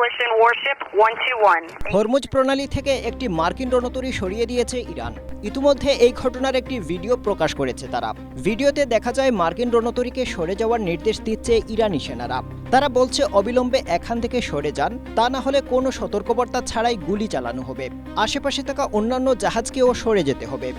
Coalition Warship 121. Hormuz প্রণালী থেকে একটি মার্কিন রণতরী সরিয়ে দিয়েছে ইরান। ইতিমধ্যে এই ঘটনার একটি ভিডিও প্রকাশ করেছে তারা। ভিডিওতে দেখা যায় মার্কিন রণতরীকে সরে যাওয়ার নির্দেশ দিচ্ছে ইরানি সেনারা। তারা বলছে অবিলম্বে এখান থেকে সরে যান, তা না হলে কোনো সতর্কবার্তা ছাড়াই গুলি চালানো হবে। আশেপাশে থাকা অন্যান্য জাহাজকেও সরে যেতে হবে।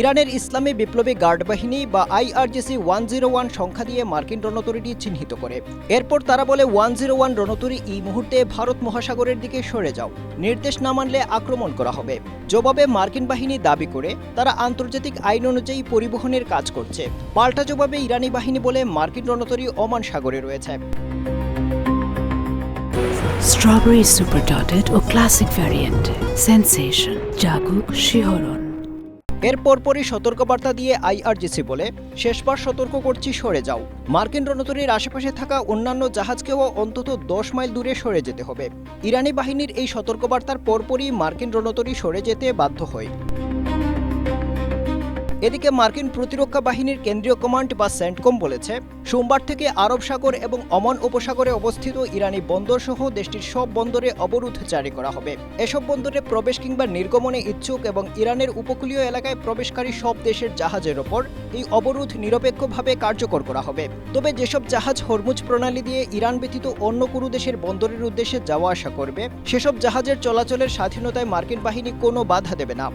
ইরানের ইসলামী বিপ্লবী গার্ড বাহিনী বা IRGC 101 সংখ্যা দিয়ে মার্কিন রণতরীটি চিহ্নিত করে। এরপর তারা বলে 101 রণতরী এই মুহূর্তে ভারত মহাসাগরের দিকে সরে যাও, নির্দেশ না মানলে আক্রমণ করা হবে। জবাবে মার্কিন বাহিনী দাবি করে তারা আন্তর্জাতিক আইন অনুযায়ী পরিবহনের কাজ করছে। পাল্টা জবাবে ইরানি বাহিনী বলে মার্কিন রণতরী ওমান সাগরে রয়েছে। স্ট্রবেরি সুপার ডটেড ও ক্লাসিক ভ্যারিয়েন্টে সেন্সেশন জাগুক শিহরণ। এর পরপরই সতর্কবার্তা দিয়ে IRGC বলে শেষবার সতর্ক করছি, সরে যাও। মার্কিন রণতরীর আশেপাশে থাকা অন্যান্য জাহাজকেও অন্তত 10 মাইল দূরে সরে যেতে হবে। ইরানি বাহিনীর এই সতর্কবার্তার পরপরই মার্কিন রণতরী সরে যেতে বাধ্য হয়। এদিকে মার্কিন প্রতিরক্ষা বাহিনীর কেন্দ্রীয় কমান্ড বা সেন্টকম বলেছে, সোমবার থেকে আরব সাগর এবং ওমান উপসাগরে অবস্থিত ইরানি বন্দর সহ দেশটির সব বন্দরে অবরোধ জারি করা হবে। এসব বন্দরে প্রবেশ কিংবা নির্গমনে ইচ্ছুক এবং ইরানের উপকূলীয় এলাকায় প্রবেশকারী সব দেশের জাহাজের ওপর এই অবরোধ নিরপেক্ষভাবে কার্যকর করা হবে। তবে যেসব জাহাজ হরমুজ প্রণালী দিয়ে ইরান ব্যতীত অন্য কোনো দেশের বন্দরের উদ্দেশ্যে যাওয়া আসা করবে, সেসব জাহাজের চলাচলের স্বাধীনতায় মার্কিন বাহিনী কোনো বাধা দেবে না।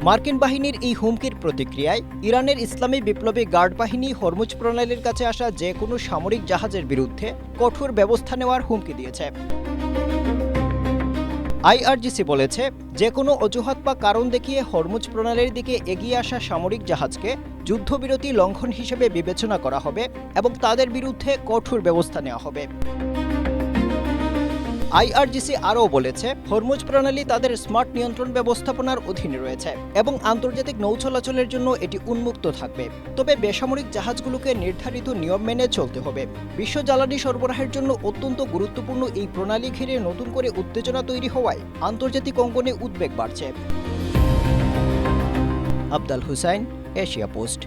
মার্কিন বাহিনীর এই হুমকির প্রতিক্রিয়ায় ইরানের ইসলামী বিপ্লবী গার্ড বাহিনী হরমুজ প্রণালীর কাছে আসা যে কোনো সামরিক জাহাজের বিরুদ্ধে কঠোর ব্যবস্থা নেওয়ার হুমকি দিয়েছে। IRGC বলেছে, যে কোনো অজুহাত বা কারণ দেখিয়ে হরমুজ প্রণালীর দিকে এগিয়ে আসা সামরিক জাহাজকে যুদ্ধবিরতি লঙ্ঘন হিসেবে বিবেচনা করা হবে এবং তাদের বিরুদ্ধে কঠোর ব্যবস্থা নেওয়া হবে। IRGC আরও বলেছে, হরমুজ প্রণালী তাদের স্মার্ট নিয়ন্ত্রণ ব্যবস্থাপনার অধীনে রয়েছে এবং আন্তর্জাতিক নৌ চলাচলের জন্য এটি উন্মুক্ত থাকবে। তবে বেসামরিক জাহাজগুলোকে নির্ধারিত নিয়ম মেনে চলতে হবে। বিশ্ব জ্বালানি সরবরাহের জন্য অত্যন্ত গুরুত্বপূর্ণ এই প্রণালী ঘিরে নতুন করে উত্তেজনা তৈরি হওয়ায় আন্তর্জাতিক অঙ্গনে উদ্বেগ বাড়ছে। Abdal Hussain, Asia post.